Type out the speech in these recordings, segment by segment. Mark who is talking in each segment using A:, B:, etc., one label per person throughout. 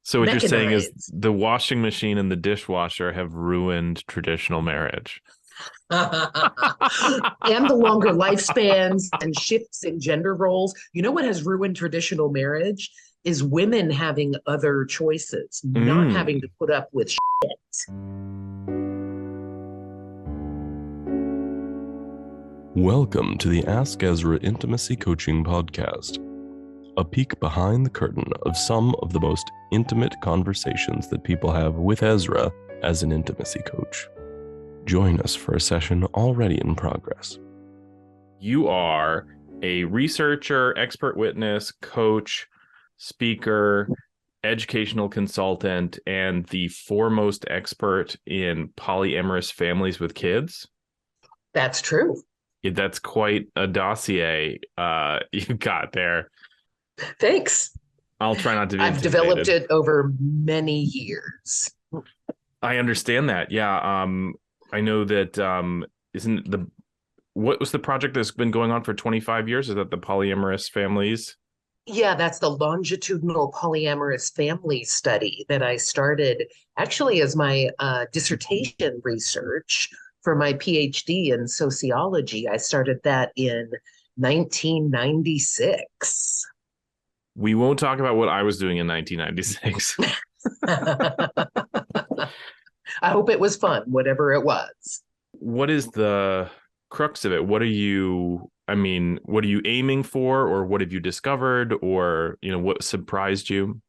A: So what you're saying is
B: mechanized.
A: the washing machine and the dishwasher have ruined traditional marriage.
B: And the longer lifespans and shifts in gender roles. You know what has ruined traditional marriage is women having other choices, not having to
A: Mm.
B: put up with shit.
C: Welcome to the Ask Ezra Intimacy Coaching Podcast, a peek behind the curtain of some of the most intimate conversations that people have with Ezra as an intimacy coach. Join us for a session already in progress.
A: You are a researcher, expert witness, coach, speaker, educational consultant, and the foremost expert in polyamorous families with kids.
B: That's true.
A: That's quite a dossier you got there.
B: Thanks.
A: I'll try not to be
B: I've developed
A: intimidated.
B: it over many years.
A: I understand that. Yeah. I know that isn't the what was the project that's been going on for 25 years? Is that the polyamorous families?
B: Yeah, that's the longitudinal polyamorous family study that I started actually as my dissertation research for my PhD in sociology. I started that in 1996.
A: We won't talk about what I was doing in 1996.
B: I hope it was fun, whatever it was.
A: What is the crux of it? What are you aiming for, or what have you discovered, or, what surprised you?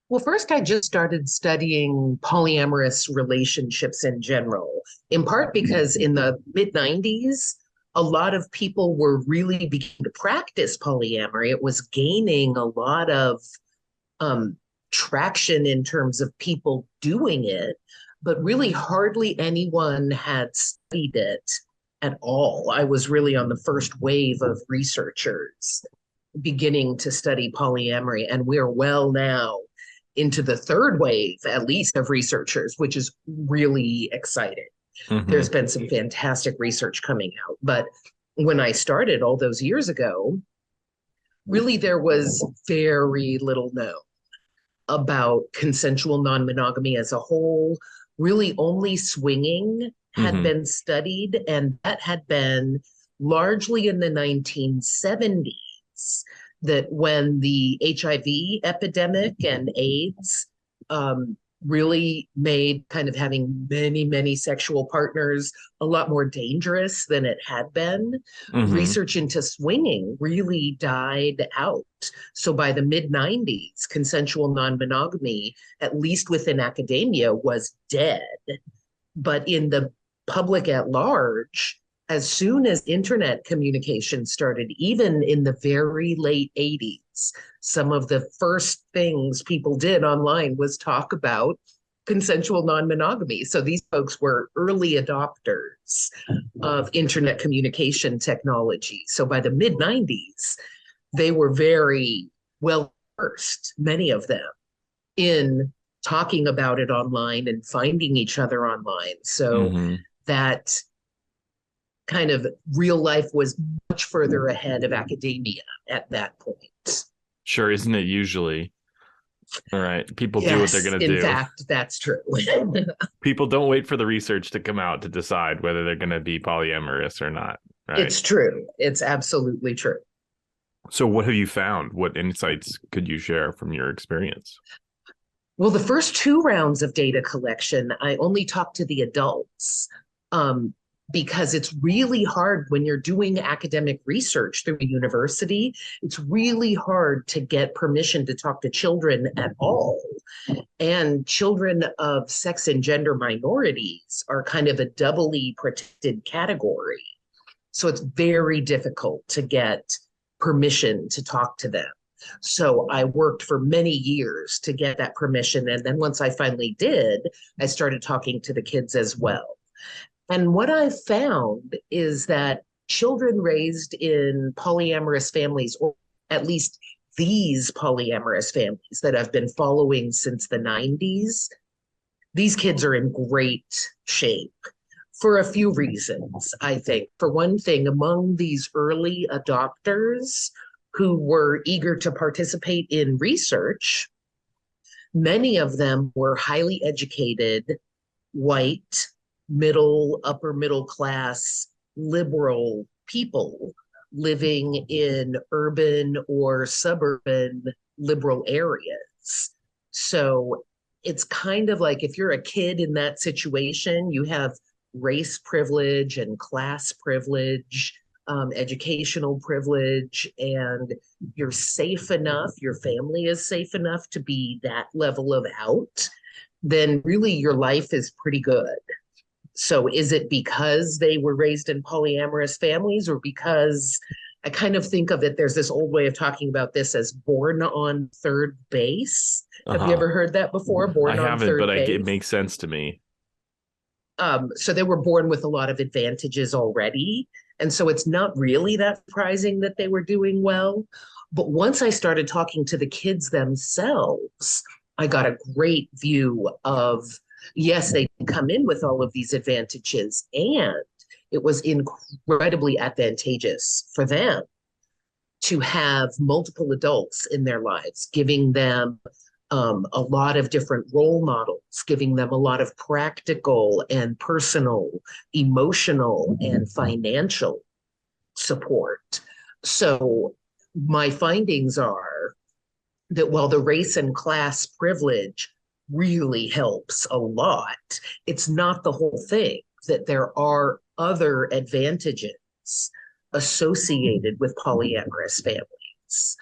B: Well, first, I just started studying polyamorous relationships in general, in part because in the mid 90s, a lot of people were really beginning to practice polyamory. It was gaining a lot of um, traction in terms of people doing it, but really hardly anyone had studied it at all. I was really on the first wave of researchers beginning to study polyamory, and we're well now into the third wave, at least, of researchers, which is really exciting.
A: Mm-hmm.
B: There's been some fantastic research coming out. But when I started all those years ago, really there was very little known about consensual non-monogamy as a whole. Really only swinging had
A: Mm-hmm.
B: been studied, and that had been largely in the 1970s, that when the HIV epidemic and AIDS really made kind of having many, many sexual partners a lot more dangerous than it had been,
A: Mm-hmm.
B: research into swinging really died out. So by the mid 90s, consensual non monogamy, at least within academia, was dead. But in the public at large, as soon as internet communication started, even in the very late 80s, some of the first things people did online was talk about consensual non-monogamy. So these folks were early adopters of internet communication technology. So by the mid 90s, they were very well versed, many of them, in talking about it online and finding each other online. So
A: Mm-hmm.
B: that kind of real life was much further ahead of academia at that point.
A: Sure, isn't it usually? All right. People do what they're
B: Yes,
A: going to
B: in
A: do.
B: fact, that's true.
A: People don't wait for the research to come out to decide whether they're going to be polyamorous or not. Right.
B: It's true. It's absolutely true.
A: So what have you found? What insights could you share from your experience?
B: Well, the first two rounds of data collection, I only talked to the adults, because it's really hard when you're doing academic research through a university. It's really hard to get permission to talk to children at all. And children of sex and gender minorities are kind of a doubly protected category. So it's very difficult to get permission to talk to them. So I worked for many years to get that permission. And then once I finally did, I started talking to the kids as well. And what I've found is that children raised in polyamorous families, or at least these polyamorous families that I've been following since the 90s, these kids are in great shape for a few reasons, I think. For one thing, among these early adopters who were eager to participate in research, Many of them were highly educated, white, upper middle class, liberal people living in urban or suburban liberal areas. So it's kind of like if you're a kid in that situation, you have race privilege and class privilege, educational privilege, and you're safe enough, your family is safe enough to be that level of out, then really your life is pretty good. So is it because they were raised in polyamorous families, or because I kind of think of it, there's this old way of talking about this as born on third base. Have you ever heard that before?
A: I
B: Born on
A: haven't,
B: third
A: but
B: base.
A: it makes sense to me.
B: So they were born with a lot of advantages already. And so it's not really that surprising that they were doing well. But once I started talking to the kids themselves, I got a great view of, yes, they come in with all of these advantages, and it was incredibly advantageous for them to have multiple adults in their lives, giving them a lot of different role models, giving them a lot of practical and personal, emotional, and financial support. So my findings are that while the race and class privilege really helps a lot, it's not the whole thing, that there are other advantages associated with polyamorous families.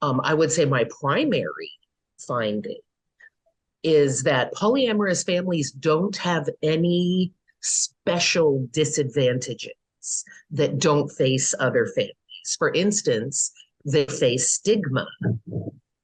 B: I would say my primary finding is that polyamorous families don't have any special disadvantages that don't face other families. For instance, they face stigma.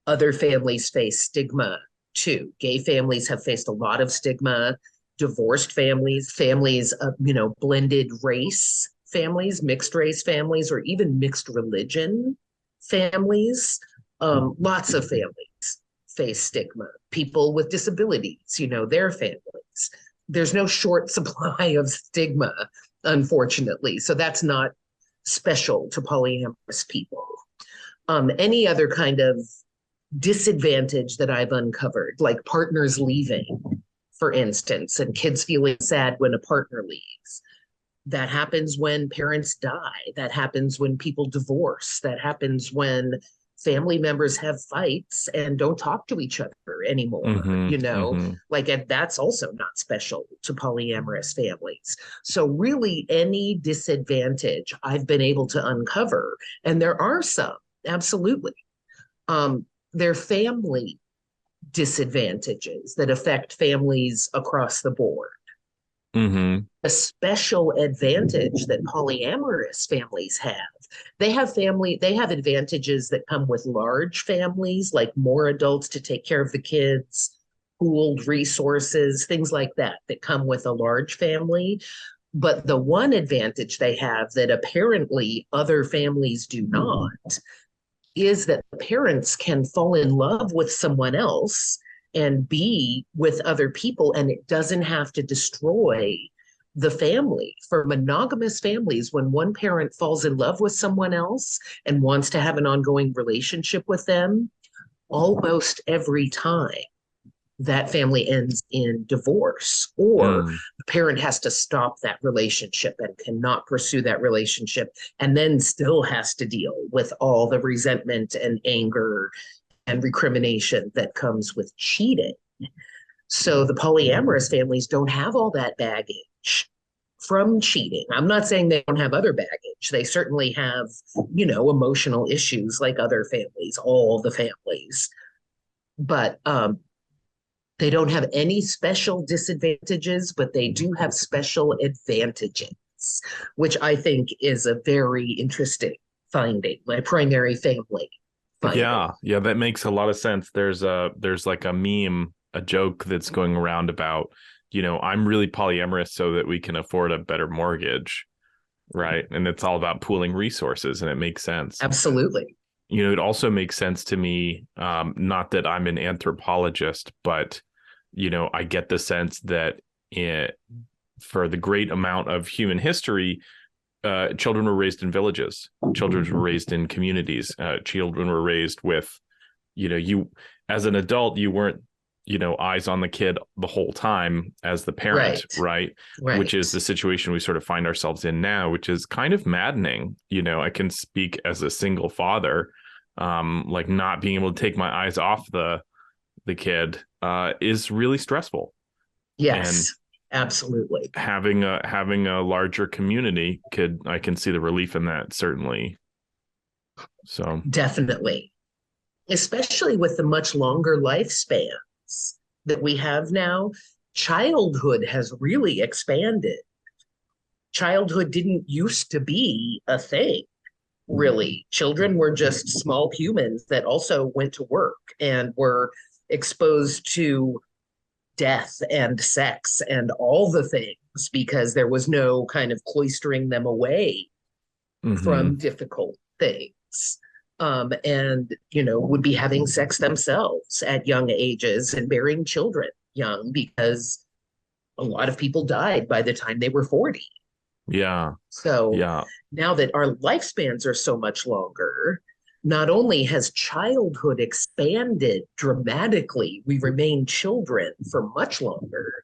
B: Other families face stigma too. Gay families have faced a lot of stigma. Divorced families, families of, blended race families, mixed race families, or even mixed religion families. Lots of families face stigma. People with disabilities, their families. There's no short supply of stigma, unfortunately. So that's not special to polyamorous people. Any other kind of disadvantage that I've uncovered, like partners leaving, for instance, and kids feeling sad when a partner leaves. That happens when parents die. That happens when people divorce. That happens when family members have fights and don't talk to each other anymore, like that's also not special to polyamorous families. So really any disadvantage I've been able to uncover, and there are some, absolutely. They're family disadvantages that affect families across the board. A special advantage that polyamorous families have. They have advantages that come with large families, like more adults to take care of the kids, pooled resources, things like that come with a large family. But the one advantage they have that apparently other families do not is that parents can fall in love with someone else and be with other people, and it doesn't have to destroy the family. For monogamous families, when one parent falls in love with someone else and wants to have an ongoing relationship with them, almost every time that family ends in divorce, or the parent has to stop that relationship and cannot pursue that relationship, and then still has to deal with all the resentment and anger and recrimination that comes with cheating. So the polyamorous families don't have all that baggage from cheating. I'm not saying they don't have other baggage. They certainly have, emotional issues like other families, all the families. But they don't have any special disadvantages, but they do have special advantages, which I think is a very interesting finding, my primary family finding.
A: Yeah, that makes a lot of sense. There's like a meme, a joke that's going around about, I'm really polyamorous so that we can afford a better mortgage, right? And it's all about pooling resources, and it makes sense.
B: Absolutely.
A: It also makes sense to me, not that I'm an anthropologist, but, I get the sense that for the great amount of human history, children were raised in villages, children were raised in communities, children were raised with, you as an adult, you weren't eyes on the kid the whole time as the parent, right? Which is the situation we sort of find ourselves in now, which is kind of maddening. I can speak as a single father, like not being able to take my eyes off the kid is really stressful.
B: Yes, and absolutely.
A: Having a larger community I can see the relief in that, certainly. So
B: definitely, especially with the much longer lifespans that we have now, childhood has really expanded. Childhood didn't used to be a thing, really. Children were just small humans that also went to work and were exposed to death and sex and all the things because there was no kind of cloistering them away from difficult things. And, would be having sex themselves at young ages and bearing children young because a lot of people died by the time they were 40.
A: Yeah.
B: So now that our lifespans are so much longer, not only has childhood expanded dramatically, we remain children for much longer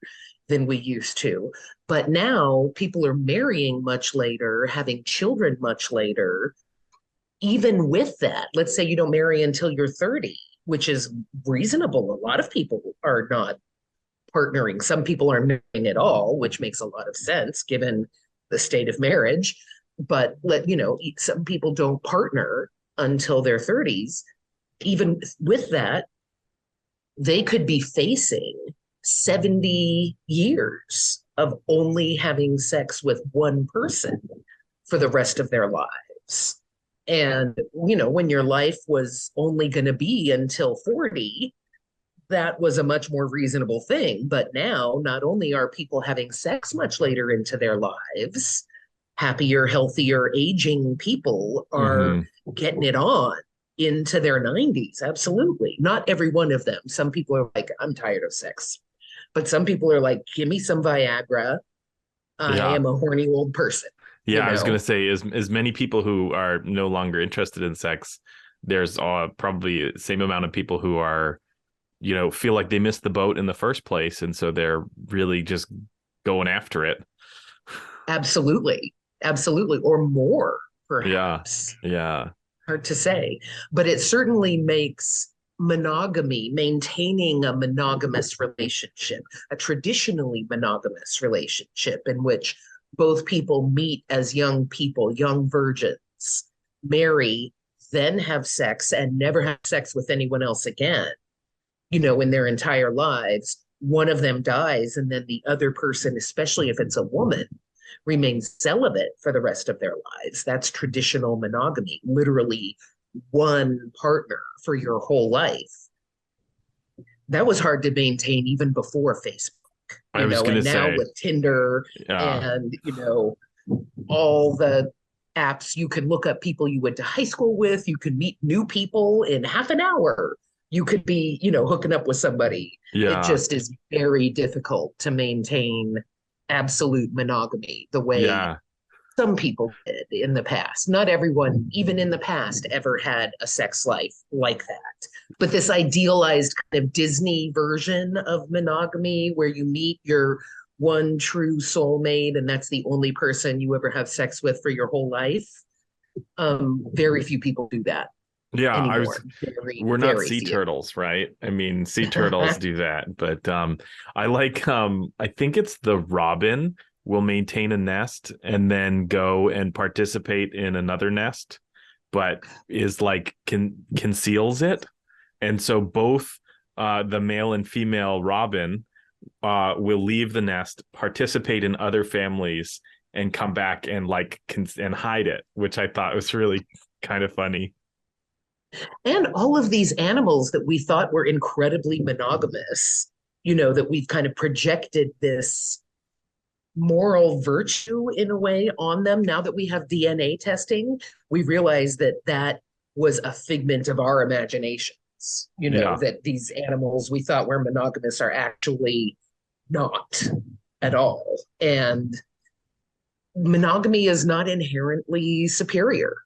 B: than we used to, but now people are marrying much later, having children much later. Even with that, let's say you don't marry until you're 30, which is reasonable. A lot of people are not partnering. Some people aren't marrying at all, which makes a lot of sense given the state of marriage. But some people don't partner until their 30s. Even with that, they could be facing 70 years of only having sex with one person for the rest of their lives. And, when your life was only going to be until 40, that was a much more reasonable thing. But now, not only are people having sex much later into their lives, happier, healthier, aging people are getting it on into their 90s. Absolutely. Not every one of them. Some people are like, I'm tired of sex. But some people are like, give me some Viagra. I am a horny old person.
A: Yeah, I was going to say, as many people who are no longer interested in sex, there's probably the same amount of people who are, feel like they missed the boat in the first place. And so they're really just going after it.
B: Absolutely. Absolutely. Or more, perhaps.
A: Yeah.
B: Hard to say. But it certainly makes monogamy, maintaining a monogamous relationship, a traditionally monogamous relationship in which both people meet as young people, young virgins, marry, then have sex and never have sex with anyone else again, in their entire lives. One of them dies and then the other person, especially if it's a woman, remains celibate for the rest of their lives. That's traditional monogamy, literally one partner for your whole life. That was hard to maintain even before Facebook.
A: I was going to say,
B: now with Tinder and, all the apps, you can look up people you went to high school with. You can meet new people in half an hour. You could be, hooking up with somebody.
A: Yeah.
B: It just is very difficult to maintain absolute monogamy the way some people did in the past. Not everyone, even in the past, ever had a sex life like that. But this idealized kind of Disney version of monogamy where you meet your one true soulmate and that's the only person you ever have sex with for your whole life. Very few people do that.
A: Yeah,
B: anymore.
A: We're not sea turtles, right? I mean, sea turtles do that, but I like I think it's the robin will maintain a nest and then go and participate in another nest, but is like conceals it. And so both the male and female robin will leave the nest, participate in other families, and come back and and hide it, which I thought was really kind of funny.
B: And all of these animals that we thought were incredibly monogamous, that we've kind of projected this moral virtue in a way on them. Now that we have DNA testing, we realize that that was a figment of our imaginations, that these animals we thought were monogamous are actually not at all. And monogamy is not inherently superior.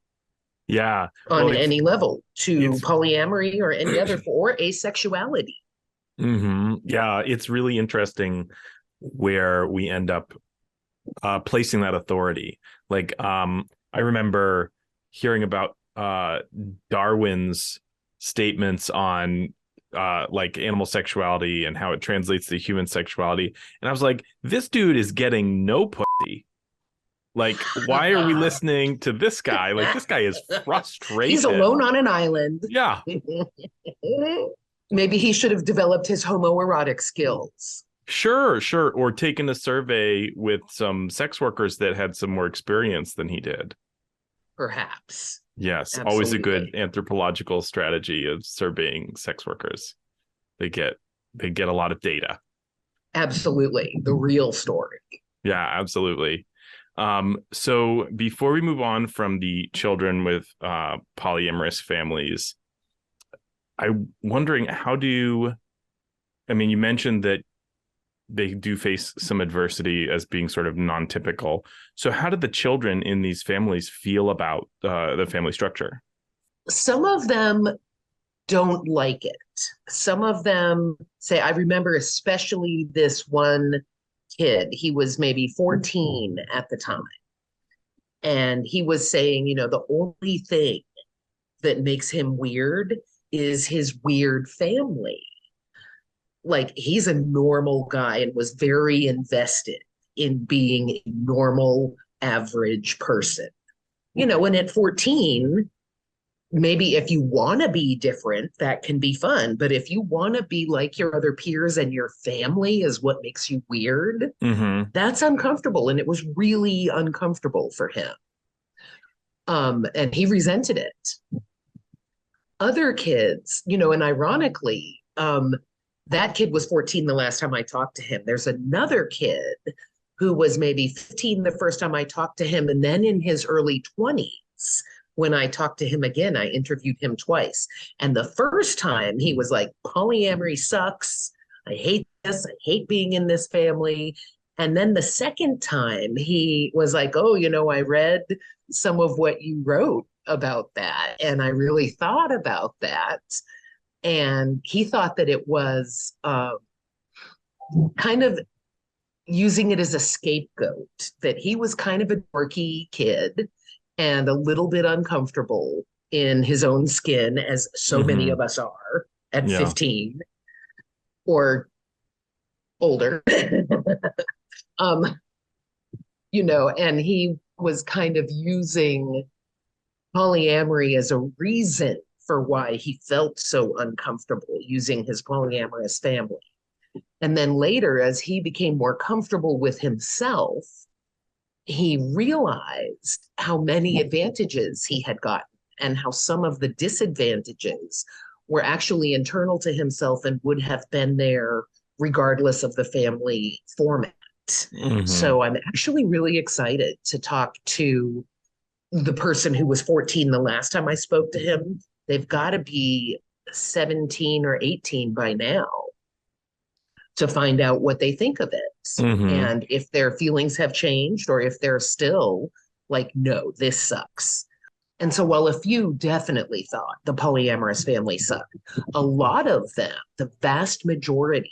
A: Yeah.
B: On any level to polyamory or any other, or asexuality.
A: Yeah, it's really interesting where we end up placing that authority. Like, I remember hearing about Darwin's statements on like animal sexuality and how it translates to human sexuality. And I was like, this dude is getting no pussy. Like, why are we listening to this guy? Like, this guy is frustrated.
B: He's alone on an island.
A: Yeah.
B: Maybe he should have developed his homoerotic skills.
A: Sure. Or taken a survey with some sex workers that had some more experience than he did.
B: Perhaps.
A: Yes.
B: Absolutely.
A: Always a good anthropological strategy of surveying sex workers. They get a lot of data.
B: Absolutely. The real story.
A: Yeah, absolutely. So before we move on from the children with polyamorous families, I'm wondering you mentioned that they do face some adversity as being sort of non-typical. So how did the children in these families feel about the family structure?
B: Some of them don't like it. Some of them say, I remember especially this one kid, he was maybe 14 at the time. And he was saying, the only thing that makes him weird is his weird family. Like, he's a normal guy and was very invested in being a normal, average person. And at 14, maybe if you want to be different, that can be fun. But if you want to be like your other peers and your family is what makes you weird, that's uncomfortable. And it was really uncomfortable for him. And he resented it. Other kids, and ironically, that kid was 14 the last time I talked to him. There's another kid who was maybe 15 the first time I talked to him. And then in his early 20s, when I talked to him again, I interviewed him twice. And the first time he was like, polyamory sucks. I hate this. I hate being in this family. And then the second time he was like, oh, I read some of what you wrote about that. And I really thought about that. And he thought that it was kind of using it as a scapegoat, that he was kind of a dorky kid and a little bit uncomfortable in his own skin, as so many of us are at 15 or older. And he was kind of using polyamory as a reason for why he felt so uncomfortable using his polyamorous family. And then later, as he became more comfortable with himself, he realized how many advantages he had gotten and how some of the disadvantages were actually internal to himself and would have been there regardless of the family format. So I'm actually really excited to talk to the person who was 14 the last time I spoke to him. They've got to be 17 or 18 by now to find out what they think of it. And if their feelings have changed or if they're still like, no, this sucks. And so while a few definitely thought the polyamorous family sucked, a lot of them, the vast majority,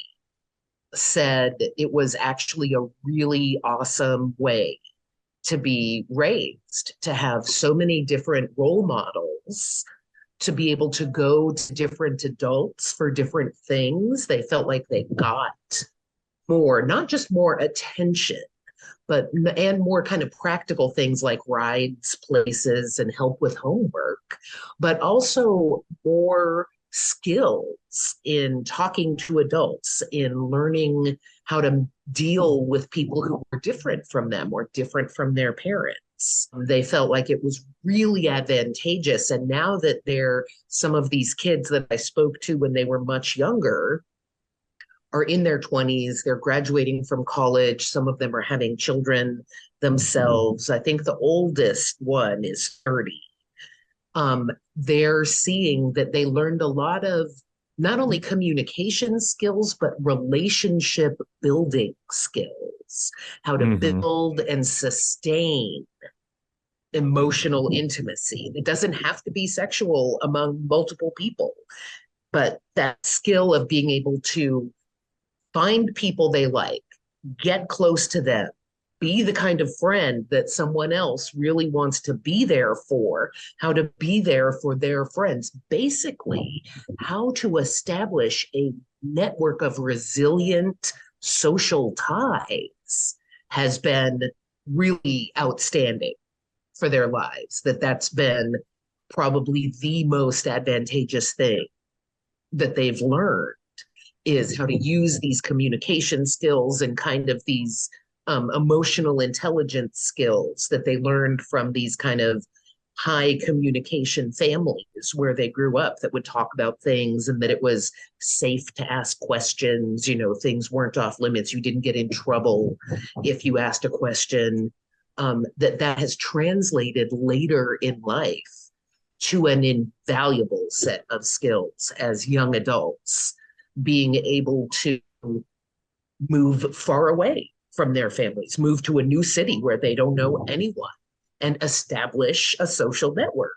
B: said it was actually a really awesome way to be raised, to have so many different role models, to be able to go to different adults for different things. They felt like they got more, not just more attention, and more kind of practical things like rides, places, and help with homework, but also more skills in talking to adults, in learning how to deal with people who were different from them or different from their parents. They felt like it was really advantageous. And now that some of these kids that I spoke to when they were much younger are in their 20s, they're graduating from college. Some of them are having children themselves. I think the oldest one is 30. They're seeing that they learned a lot of not only communication skills, but relationship building skills, how to build and sustain emotional intimacy. It doesn't have to be sexual among multiple people. But that skill of being able to find people they like, get close to them, be the kind of friend that someone else really wants to be there for, how to be there for their friends, basically, how to establish a network of resilient social ties has been really outstanding for their lives. That's been probably the most advantageous thing that they've learned, is how to use these communication skills and kind of these emotional intelligence skills that they learned from these kind of high communication families where they grew up, that would talk about things, and that it was safe to ask questions. Things weren't off limits. You didn't get in trouble if you asked a question. That has translated later in life to an invaluable set of skills as young adults, being able to move far away from their families, move to a new city where they don't know anyone, and establish a social network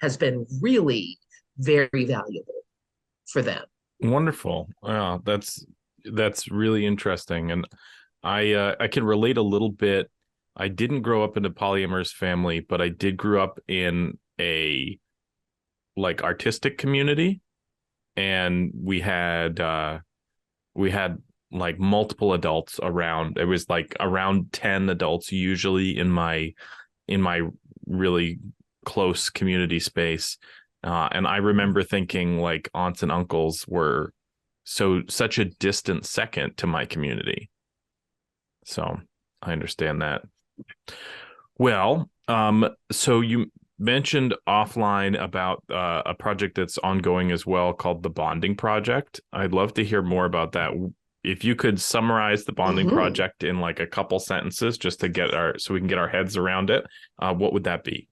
B: has been really very valuable for them.
A: Wonderful. Wow, that's really interesting. And I can relate a little bit. I didn't grow up in a polyamorous family, but I did grow up in a artistic community, and we had like multiple adults around. It was like around 10 adults usually in my really close community space. And I remember thinking like aunts and uncles were such a distant second to my community. So I understand that. Well, so you mentioned offline about a project that's ongoing as well called the Bonding Project. I'd love to hear more about that. If you could summarize the Bonding Project in like a couple sentences, just to so we can get our heads around it, what would that be?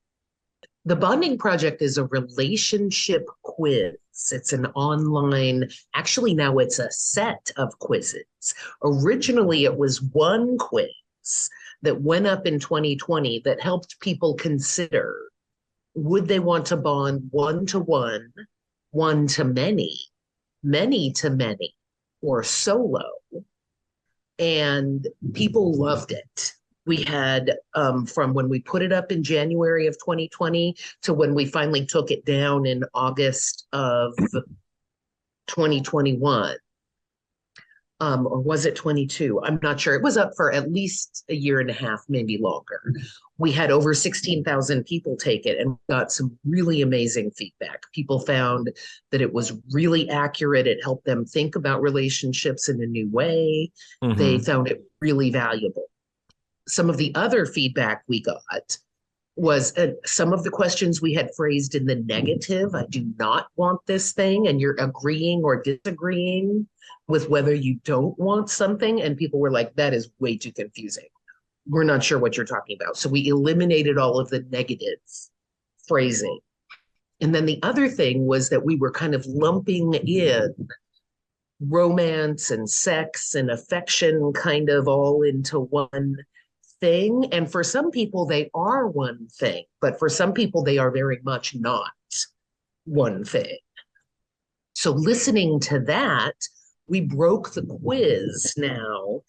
B: The Bonding Project is a relationship quiz. It's an online, actually now it's a set of quizzes. Originally, it was one quiz that went up in 2020 that helped people consider, would they want to bond one-to-one, one-to-many, many-to-many, or solo? And people loved it. We had, from when we put it up in January of 2020 to when we finally took it down in August of 2021, or was it 22? I'm not sure. It was up for at least a year and a half, maybe longer. We had over 16,000 people take it and got some really amazing feedback. People found that it was really accurate. It helped them think about relationships in a new way. Mm-hmm. They found it really valuable. Some of the other feedback we got was some of the questions we had phrased in the negative. I do not want this thing, and you're agreeing or disagreeing with whether you don't want something. And people were like, that is way too confusing. We're not sure what you're talking about. So we eliminated all of the negative phrasing. And then the other thing was that we were kind of lumping in romance and sex and affection kind of all into one thing. And for some people, they are one thing, but for some people, they are very much not one thing. So listening to that, we broke the quiz now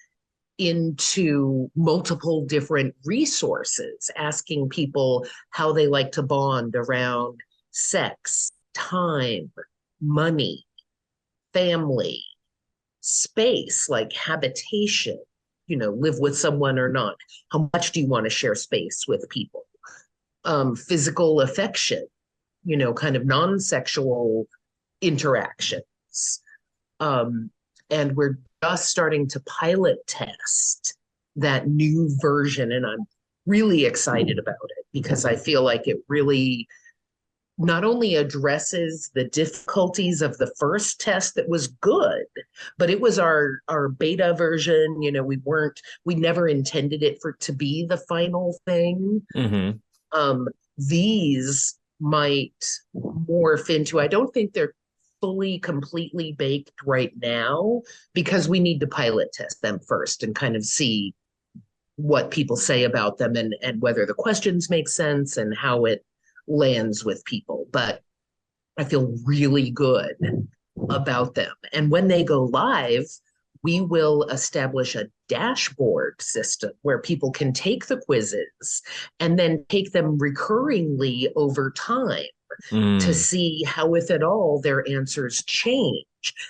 B: into multiple different resources, asking people how they like to bond around sex, time, money, family, space, like habitation, live with someone or not. How much do you want to share space with people? Physical affection, kind of non-sexual interactions. And we're just starting to pilot test that new version. And I'm really excited about it because I feel like it really not only addresses the difficulties of the first test that was good, but it was our beta version. We never intended it to be the final thing. Mm-hmm. These might morph into, I don't think they're fully, completely baked right now because we need to pilot test them first and kind of see what people say about them and whether the questions make sense and how it lands with people. But I feel really good about them. And when they go live, we will establish a dashboard system where people can take the quizzes and then take them recurringly over time to see how, if at all, their answers change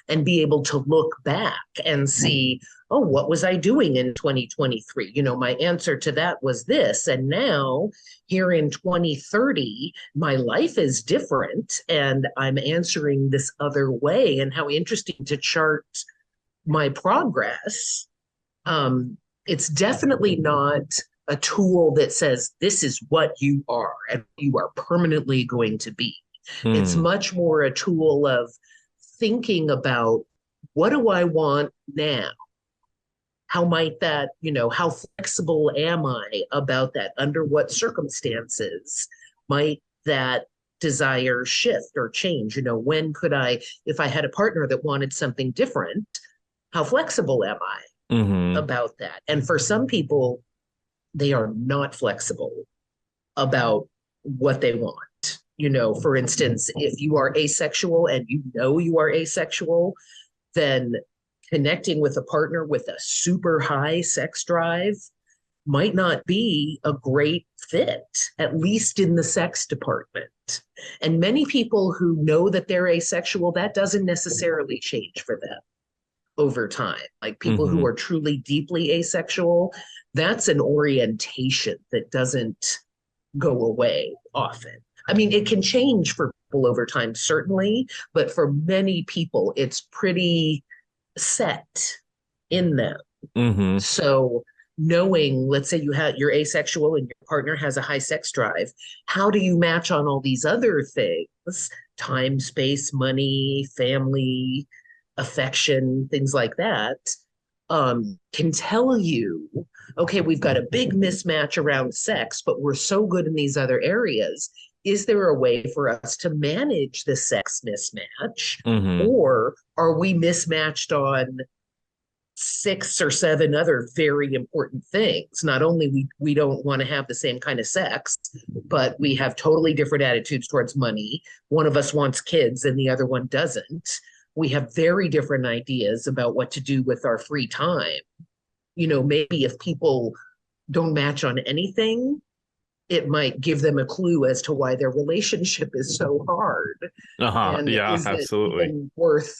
B: and be able to look back and see, oh, what was I doing in 2023? You know, my answer to that was this. And now here in 2030, my life is different and I'm answering this other way. And how interesting to chart my progress. It's definitely not a tool that says this is what you are and you are permanently going to be. It's much more a tool of thinking about, what do I want now? How might that, you know, how flexible am I about that? Under what circumstances might that desire shift or change? You know, when could I, if I had a partner that wanted something different, how flexible am I about that? And for some people, they are not flexible about what they want. You know, for instance, if you are asexual and you know you are asexual, then connecting with a partner with a super high sex drive might not be a great fit, at least in the sex department. And many people who know that they're asexual, that doesn't necessarily change for them over time. Like people who are truly deeply asexual, that's an orientation that doesn't go away often. I mean, it can change for people over time, certainly, but for many people, it's pretty set in them. So knowing, let's say you're asexual and your partner has a high sex drive, how do you match on all these other things? Time, space, money, family, affection, things like that, can tell you, okay, we've got a big mismatch around sex, but we're so good in these other areas. Is there a way for us to manage the sex mismatch? Or are we mismatched on 6 or 7 other very important things? Not only we don't want to have the same kind of sex, but we have totally different attitudes towards money. One of us wants kids and the other one doesn't. We have very different ideas about what to do with our free time. You know, maybe if people don't match on anything, it might give them a clue as to why their relationship is so hard. And
A: yeah,
B: is
A: absolutely.
B: it even worth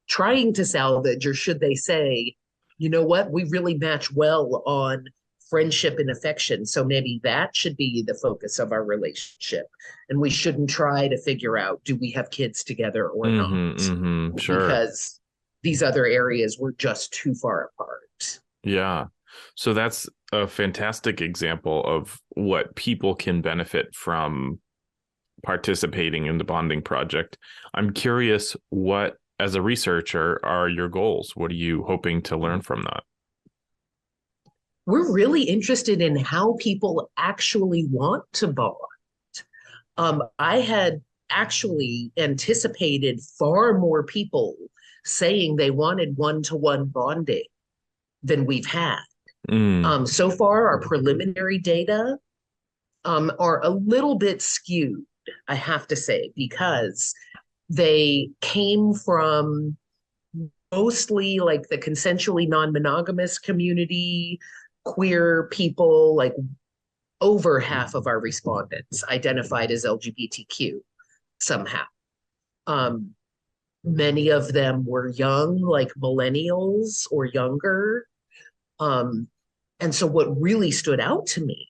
B: trying to salvage, or should they say, you know what, we really match well on friendship and affection, so maybe that should be the focus of our relationship, and we shouldn't try to figure out, do we have kids together or not?
A: Sure.
B: Because these other areas were just too far apart.
A: Yeah. So that's a fantastic example of what people can benefit from participating in the bonding project. I'm curious, what, as a researcher, are your goals? What are you hoping to learn from that?
B: We're really interested in how people actually want to bond. I had actually anticipated far more people saying they wanted one-to-one bonding than we've had. So far, our preliminary data are a little bit skewed, I have to say, because they came from mostly like the consensually non-monogamous community, queer people. Like over half of our respondents identified as LGBTQ somehow. Many of them were young, like millennials or younger. And so what really stood out to me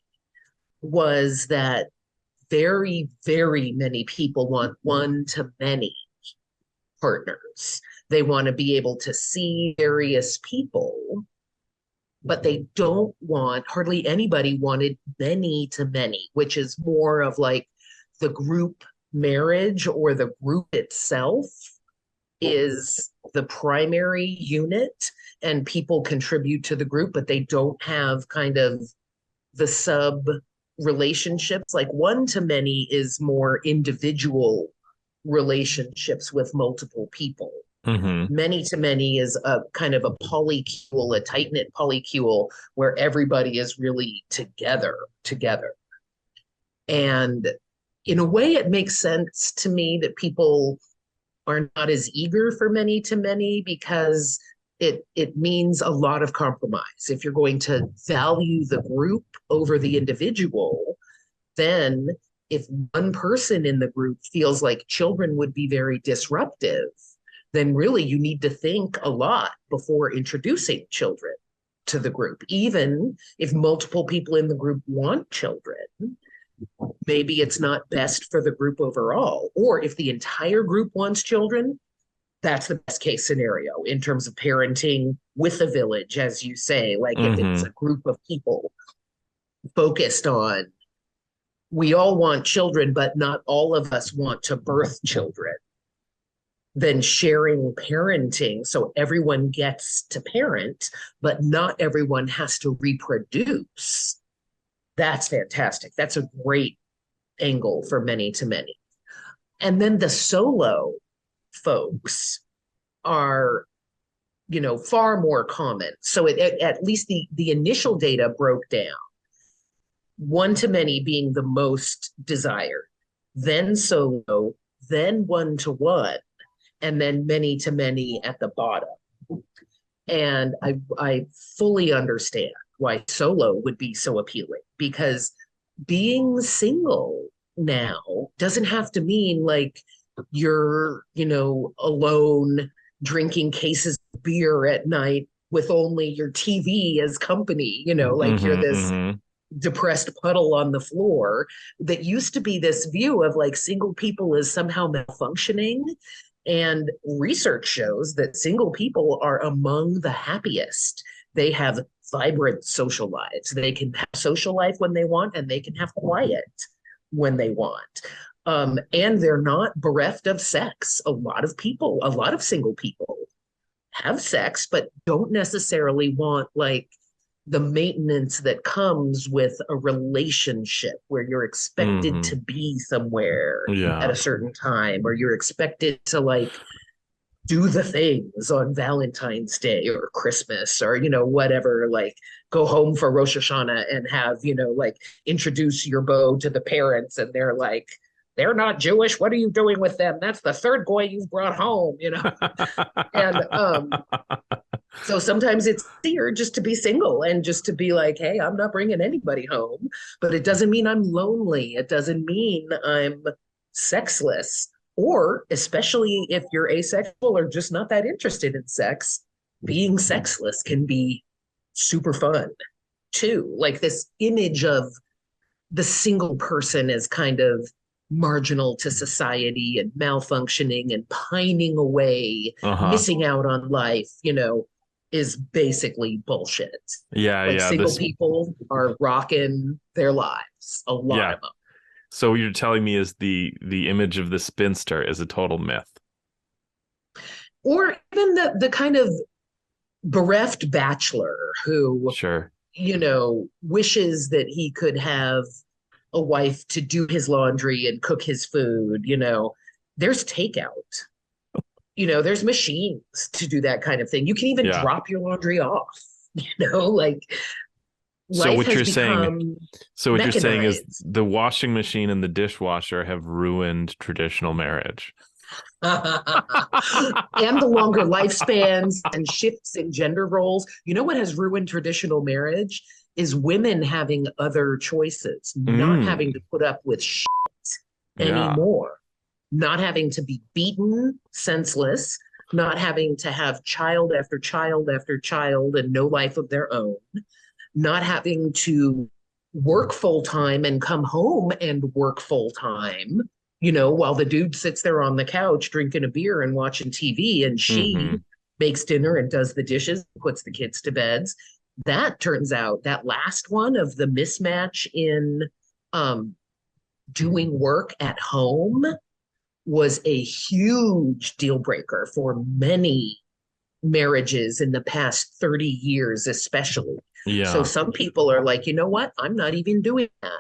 B: was that very, very many people want one-to-many partners. They want to be able to see various people, but they don't want, hardly anybody wanted many-to-many, which is more of like the group marriage, or the group itself is the primary unit and people contribute to the group, but they don't have kind of the sub relationships. Like one-to-many is more individual relationships with multiple people. Many-to-many is a kind of a polycule, a tight-knit polycule where everybody is really together. And in a way, it makes sense to me that people are not as eager for many to many because it means a lot of compromise. If you're going to value the group over the individual, then if one person in the group feels like children would be very disruptive, then really you need to think a lot before introducing children to the group. Even if multiple people in the group want children, maybe it's not best for the group overall. Or if the entire group wants children, that's the best case scenario in terms of parenting with a village, as you say. Like if it's a group of people focused on, we all want children, but not all of us want to birth children, then sharing parenting so everyone gets to parent, but not everyone has to reproduce. That's fantastic. That's a great angle for many to many. And then the solo folks are, far more common. So at least the initial data broke down. One to many being the most desired, then solo, then one to one, and then many to many at the bottom. And I fully understand why solo would be so appealing, because being single now doesn't have to mean like you're, alone drinking cases of beer at night with only your TV as company, like you're this depressed puddle on the floor. That used to be this view of like single people as somehow malfunctioning. And research shows that single people are among the happiest. They have vibrant social lives. They can have social life when they want, and they can have quiet when they want. And they're not bereft of sex. A lot of single people have sex, but don't necessarily want like the maintenance that comes with a relationship where you're expected to be somewhere at a certain time, or you're expected to like do the things on Valentine's Day or Christmas or, whatever, like go home for Rosh Hashanah and have, like introduce your beau to the parents, and they're like, they're not Jewish. What are you doing with them? That's the third goy you've brought home, And so sometimes it's easier just to be single and just to be like, hey, I'm not bringing anybody home, but it doesn't mean I'm lonely. It doesn't mean I'm sexless. Or especially if you're asexual or just not that interested in sex, being sexless can be super fun too. Like this image of the single person as kind of marginal to society and malfunctioning and pining away, missing out on life, is basically bullshit. Single people are rocking their lives, a lot of them.
A: So what you're telling me is the image of the spinster is a total myth.
B: Or even the kind of bereft bachelor who, wishes that he could have a wife to do his laundry and cook his food. There's takeout. There's machines to do that kind of thing. You can even drop your laundry off, like
A: so what you're saying
B: mechanized.
A: is the washing machine and the dishwasher have ruined traditional marriage.
B: And the longer lifespans and shifts in gender roles. What has ruined traditional marriage is women having other choices, not having to put up with shit anymore. Not having to be beaten senseless, not having to have child after child after child and no life of their own, not having to work full time and come home and work full time, while the dude sits there on the couch drinking a beer and watching TV, and she makes dinner and does the dishes, puts the kids to beds. That turns out, that last one of the mismatch in doing work at home was a huge deal breaker for many marriages in the past 30 years, especially. So some people are like, you know what? I'm not even doing that.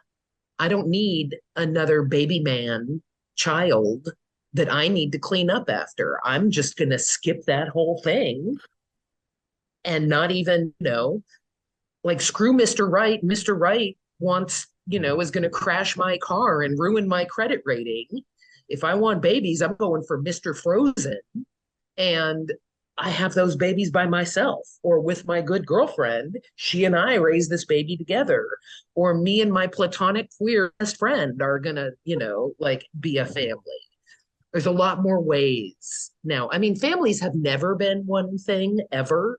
B: I don't need another baby man child that I need to clean up after. I'm just going to skip that whole thing and not even, like screw Mr. Right. Mr. Right wants, is going to crash my car and ruin my credit rating. if I want babies, I'm going for Mr. Frozen. And I have those babies by myself or with my good girlfriend. She and I raise this baby together. Or me and my platonic queer best friend are going to, like be a family. There's a lot more ways now. I mean, families have never been one thing ever,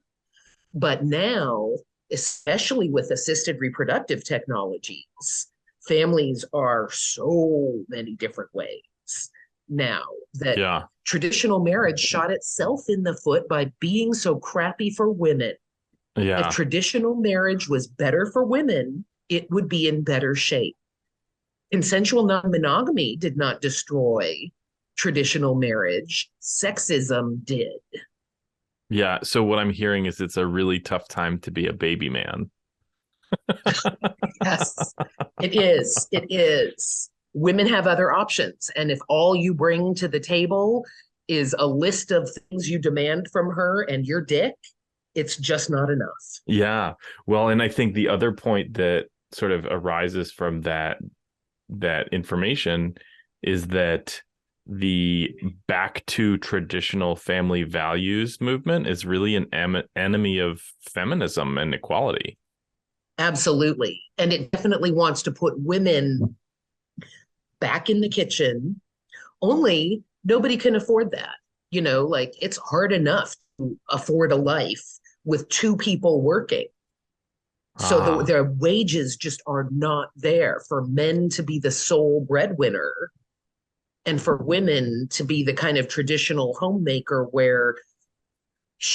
B: but now, especially with assisted reproductive technologies, families are so many different ways now that traditional marriage shot itself in the foot by being so crappy for women. If traditional marriage was better for women, it would be in better shape. Consensual non-monogamy did not destroy traditional marriage. Sexism did.
A: Yeah. So what I'm hearing is it's a really tough time to be a baby man.
B: Yes, it is. It is. Women have other options. And if all you bring to the table is a list of things you demand from her and your dick, it's just not enough.
A: Yeah. Well, and I think the other point that sort of arises from that information is that the back to traditional family values movement is really an enemy of feminism and equality.
B: Absolutely. And it definitely wants to put women back in the kitchen, only nobody can afford that. Like it's hard enough to afford a life with two people working. So their wages just are not there for men to be the sole breadwinner and for women to be the kind of traditional homemaker where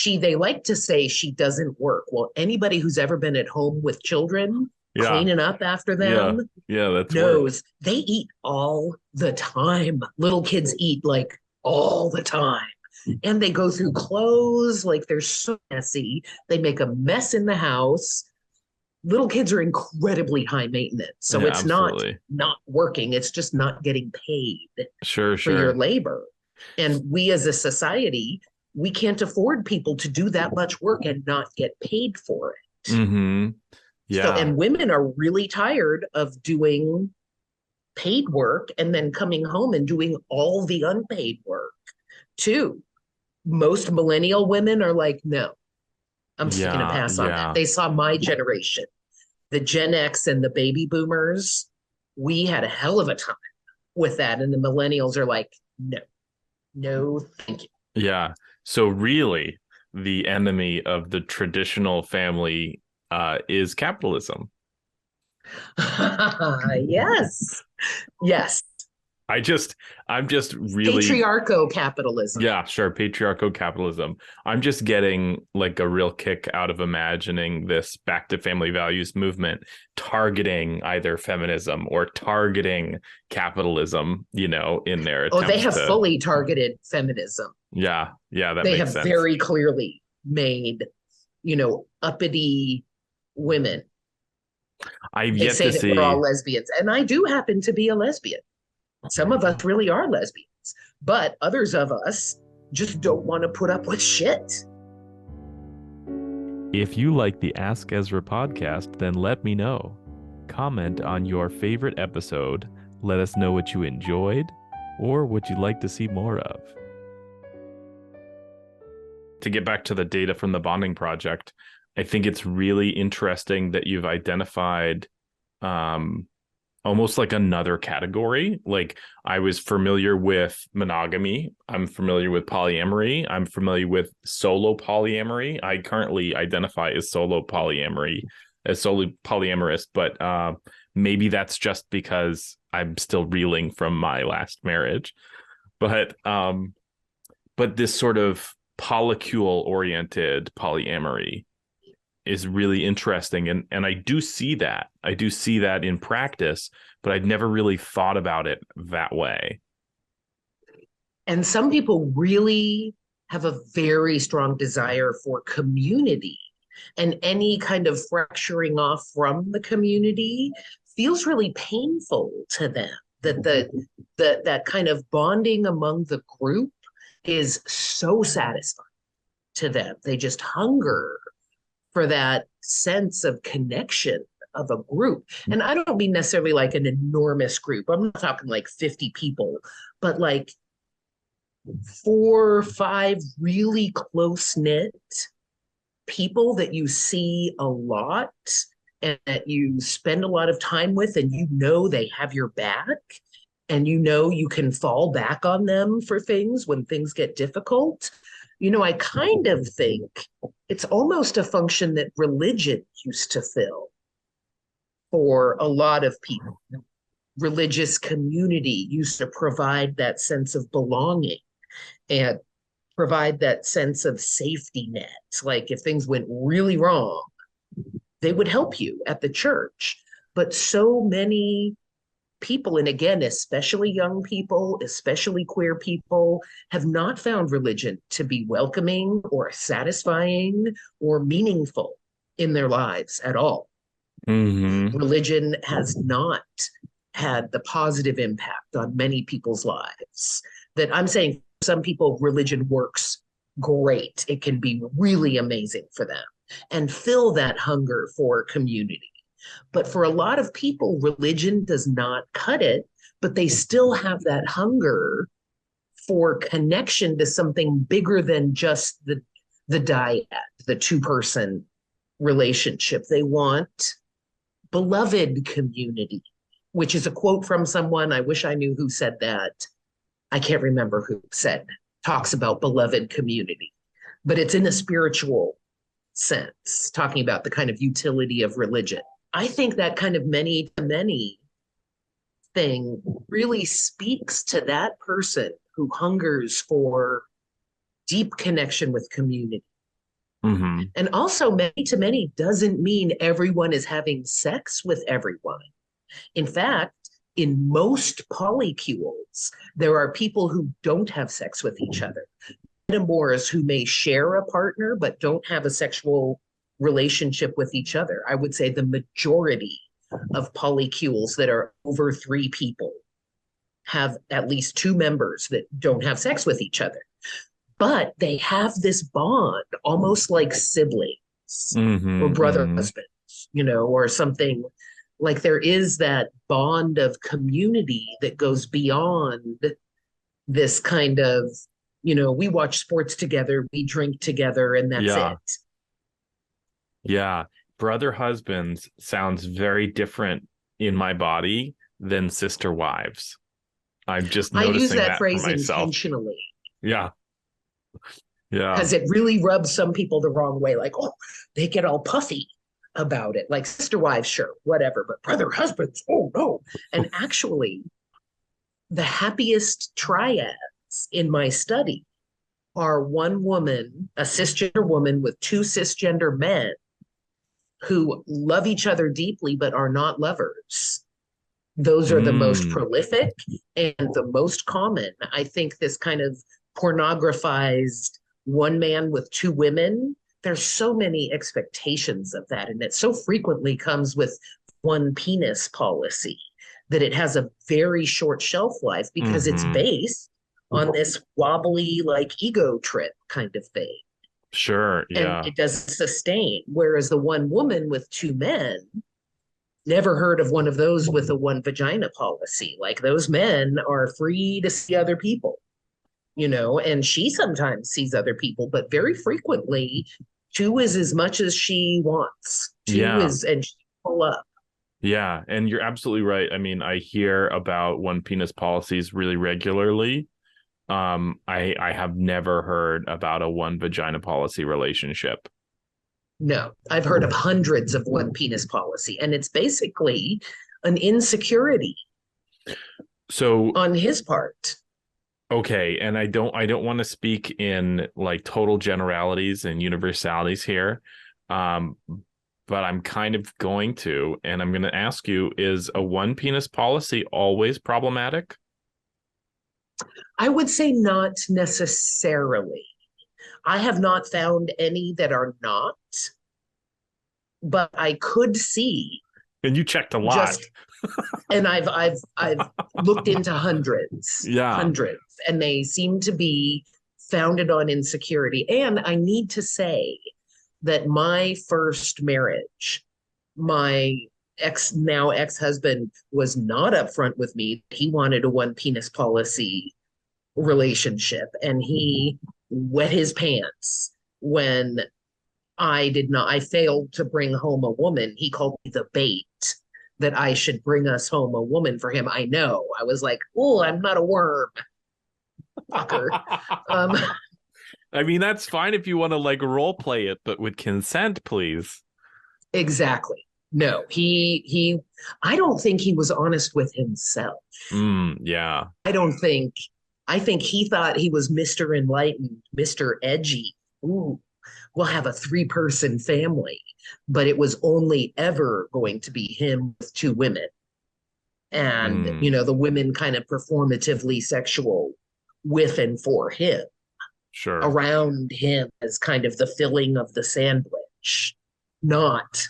B: they like to say she doesn't work. Well, anybody who's ever been at home with children cleaning up after them
A: that's
B: knows
A: work.
B: They eat all the time. Little kids eat like all the time. And they go through clothes, like they're so messy. They make a mess in the house. Little kids are incredibly high maintenance. So it's
A: absolutely
B: not working. It's just not getting paid
A: for
B: your labor. And we as a society, we can't afford people to do that much work and not get paid for it.
A: Mm-hmm. Yeah.
B: So, and women are really tired of doing paid work and then coming home and doing all the unpaid work too. Most millennial women are like, no, I'm just going to pass on that. They saw my generation, the Gen X and the baby boomers. We had a hell of a time with that. And the millennials are like, no, thank you.
A: Yeah. So really, the enemy of the traditional family is capitalism.
B: Yes. I'm just really
A: patriarcho-capitalism. Yeah, sure. Patriarcho-capitalism. I'm just getting like a real kick out of imagining this back to family values movement targeting either feminism or targeting capitalism, in their attempts.
B: Oh, they have fully targeted feminism.
A: Yeah, that
B: they
A: makes
B: have
A: sense.
B: Very clearly made, uppity women.
A: They say that
B: we're all lesbians, and I do happen to be a lesbian. Some of us really are lesbians, but others of us just don't want to put up with shit.
A: If you like the Ask Ezra podcast, then let me know. Comment on your favorite episode. Let us know what you enjoyed or what you'd like to see more of. To get back to the data from the bonding project, I think it's really interesting that you've identified almost like another category. Like I was familiar with monogamy. I'm familiar with polyamory. I'm familiar with solo polyamory. I currently identify as solo polyamorous, but maybe that's just because I'm still reeling from my last marriage. But this sort of polycule oriented polyamory is really interesting. And I do see that. I do see that in practice, but I'd never really thought about it that way.
B: And some people really have a very strong desire for community, and any kind of fracturing off from the community feels really painful to them. That kind of bonding among the group is so satisfying to them. They just hunger for that sense of connection of a group. And I don't mean necessarily like an enormous group. I'm not talking like 50 people, but like 4 or 5 really close-knit people that you see a lot and that you spend a lot of time with, and you know they have your back, and you know you can fall back on them for things when things get difficult. I kind of think it's almost a function that religion used to fill for a lot of people. Religious community used to provide that sense of belonging and provide that sense of safety net. Like if things went really wrong, they would help you at the church. But so many people, and again, especially young people, especially queer people, have not found religion to be welcoming or satisfying or meaningful in their lives at all.
A: Mm-hmm.
B: Religion has not had the positive impact on many people's lives that I'm saying. Some people, religion works great. It can be really amazing for them and fill that hunger for community. But for a lot of people, religion does not cut it, but they still have that hunger for connection to something bigger than just the dyad, the 2-person relationship. They want beloved community, which is a quote from someone. I wish I knew who said that. I can't remember who talks about beloved community, but it's in a spiritual sense, talking about the kind of utility of religion. I think that kind of many to many thing really speaks to that person who hungers for deep connection with community.
A: Mm-hmm.
B: And also, many to many doesn't mean everyone is having sex with everyone. In fact, in most polycules, there are people who don't have sex with each other. Metamors who may share a partner but don't have a sexual relationship with each other. I would say the majority of polycules that are over 3 people have at least 2 members that don't have sex with each other. But they have this bond, almost like siblings
A: Mm-hmm.
B: or brother
A: Mm-hmm.
B: husbands, or something. Like there is that bond of community that goes beyond this kind of, we watch sports together, we drink together, and that's
A: Yeah.
B: it.
A: Yeah. Brother husbands sounds very different in my body than sister wives. I'm just
B: I use
A: noticing
B: that
A: that for
B: phrase
A: myself.
B: intentionally
A: Yeah. Yeah.
B: because it really rubs some people the wrong way. Like, oh, they get all puffy about it. Like sister wives, sure, whatever, but brother husbands, oh no. And actually, the happiest triads in my study are one woman, a cisgender woman with 2 cisgender men who love each other deeply but are not lovers. Those are the most prolific and the most common. I think this kind of pornographized one man with 2 women, there's so many expectations of that. And it so frequently comes with one penis policy that it has a very short shelf life because it's based on this wobbly, like ego trip kind of thing.
A: Sure. Yeah.
B: And it doesn't sustain. Whereas the one woman with 2 men, never heard of one of those with a one vagina policy. Like those men are free to see other people, and she sometimes sees other people, but very frequently 2 is as much as she wants. 2 is, and she pull up.
A: Yeah. And you're absolutely right. I mean, I hear about one penis policies really regularly. I have never heard about a one vagina policy relationship.
B: No, I've heard of hundreds of one penis policy, and it's basically an insecurity on his part.
A: Okay, and I don't want to speak in like total generalities and universalities here. But I'm kind of going to, and I'm going to ask you, is a one penis policy always problematic?
B: I would say not necessarily. I have not found any that are not, but I could see.
A: And you checked a lot.
B: And I've looked into hundreds, and they seem to be founded on insecurity. And I need to say that my first marriage, my now ex-husband was not upfront with me. He wanted a one penis policy relationship, and he wet his pants when I failed to bring home a woman. He called me the bait that I should bring us home a woman for him. I know. I was like, oh, I'm not a worm. Fucker.
A: I mean, that's fine if you want to like role play it, but with consent, please.
B: Exactly. No, I don't think he was honest with himself.
A: Yeah.
B: I think he thought he was Mr. Enlightened, Mr. Edgy. Ooh, we'll have a 3-person family, but it was only ever going to be him with 2 women. And, the women kind of performatively sexual with and for him.
A: Sure.
B: Around him as kind of the filling of the sandwich, not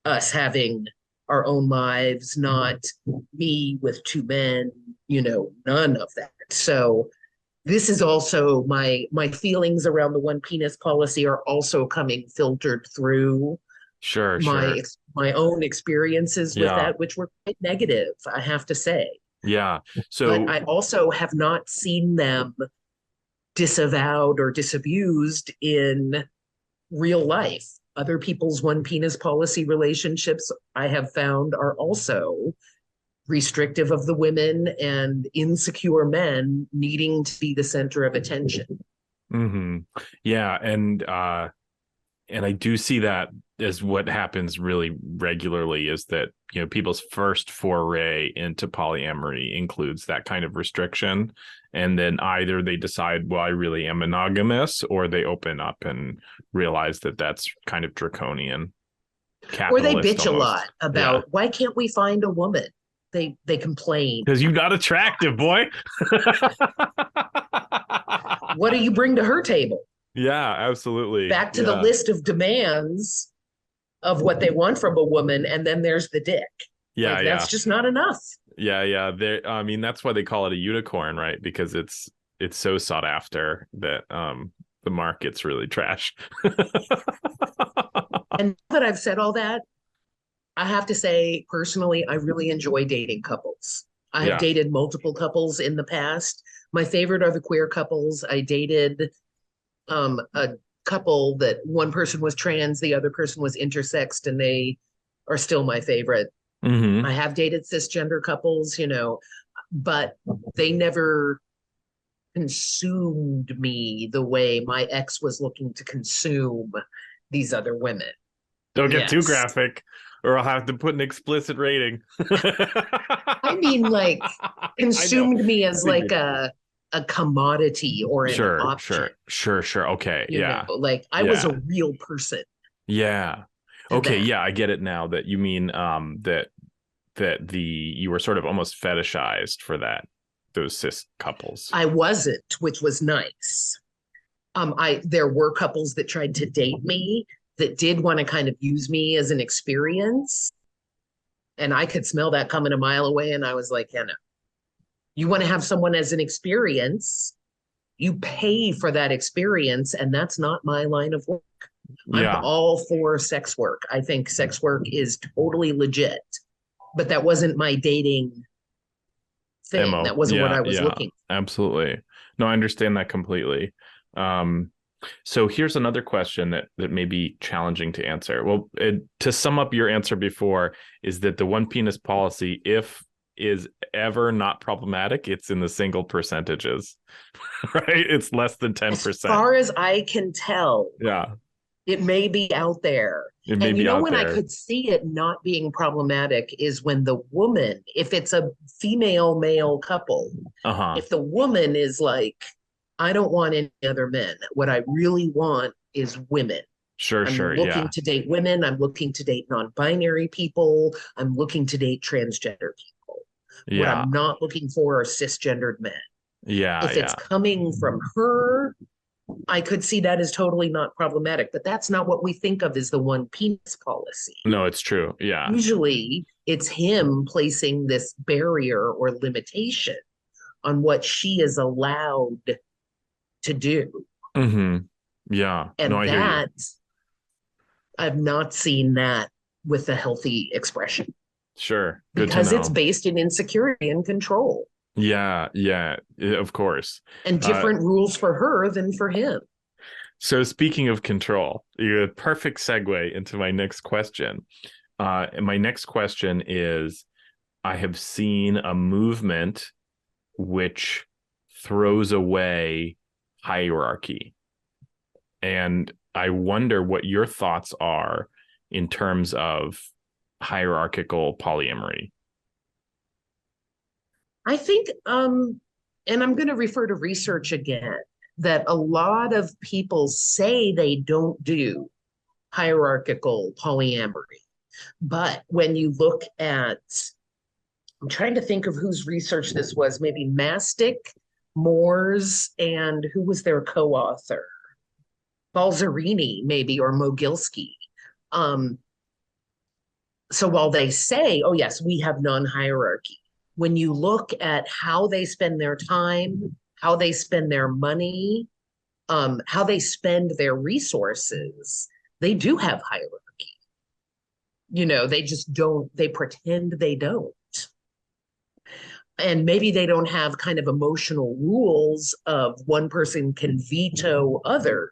B: us having our own lives, not me with 2 men, none of that. So this is also my feelings around the one penis policy are also coming filtered through my own experiences with that, which were quite negative, I have to say.
A: Yeah. So,
B: but I also have not seen them disavowed or disabused in real life. Other people's one penis policy relationships, I have found, are also restrictive of the women and insecure men needing to be the center of attention.
A: Yeah, and I do see that as what happens really regularly is that people's first foray into polyamory includes that kind of restriction, and then either they decide, well, I really am monogamous, or they open up and realize that that's kind of draconian,
B: or they bitch
A: almost.
B: a lot about why can't we find a woman. They complain
A: because you're not attractive, boy.
B: What do you bring to her table?
A: Yeah, absolutely.
B: Back to the list of demands of what they want from a woman, and then there's the dick. That's just not enough.
A: Yeah. I mean, that's why they call it a unicorn, right? Because it's so sought after that the market's really trash.
B: And now that I've said all that, I have to say, personally, I really enjoy dating couples. I have dated multiple couples in the past. My favorite are the queer couples. I dated a couple that one person was trans, the other person was intersexed, and they are still my favorite. I have dated cisgender couples, but they never consumed me the way my ex was looking to consume these other women.
A: Don't get too graphic, or I'll have to put an explicit rating.
B: I mean, like, consumed me as like a commodity or an object.
A: Sure. Okay.
B: Like I was a real person.
A: Yeah. Okay. Yeah, I get it now that you mean that you were sort of almost fetishized for those cis couples.
B: I wasn't, which was nice. There were couples that tried to date me that did want to kind of use me as an experience. And I could smell that coming a mile away. And I was like, no. You want to have someone as an experience, you pay for that experience, and that's not my line of work. I'm all for sex work. I think sex work is totally legit, but that wasn't my dating thing. That wasn't what I was looking for.
A: Absolutely. No, I understand that completely. So here's another question that may be challenging to answer. Well, to sum up your answer before, is that the one penis policy, if is ever not problematic, it's in the single percentages, right? It's less than 10%. As
B: far as I can tell, it may be out there.
A: It may be out there.
B: I could see it not being problematic is when the woman, if it's a female male couple, if the woman is like, I don't want any other men. What I really want is women. I'm looking to date women. I'm looking to date non-binary people. I'm looking to date transgender people. What I'm not looking for are cisgendered men. If it's coming from her, I could see that as totally not problematic, but that's not what we think of as the one penis policy.
A: No, it's true. Yeah.
B: Usually it's him placing this barrier or limitation on what she is allowed to do.
A: Yeah.
B: And I've not seen that with a healthy expression.
A: Sure. Good
B: because
A: to
B: it's
A: know.
B: based in insecurity and control
A: Yeah, yeah, of course.
B: and
A: Uh,
B: different rules for her than for him.
A: so speaking of control, you're a perfect segue into my next question. And my next question is, I have seen a movement which throws away hierarchy. And I wonder what your thoughts are in terms of hierarchical polyamory.
B: I think, and I'm going to refer to research again, that a lot of people say they don't do hierarchical polyamory. But when you look at, I'm trying to think of whose research this was, maybe Mastick, Moores, and who was their co-author? Balzerini, maybe, or Mogilski. Um, so while they say, oh, yes, we have non-hierarchy, when you look at how they spend their time, how they spend their money, how they spend their resources, they do have hierarchy. They just don't, they pretend they don't. And maybe they don't have kind of emotional rules of one person can veto others.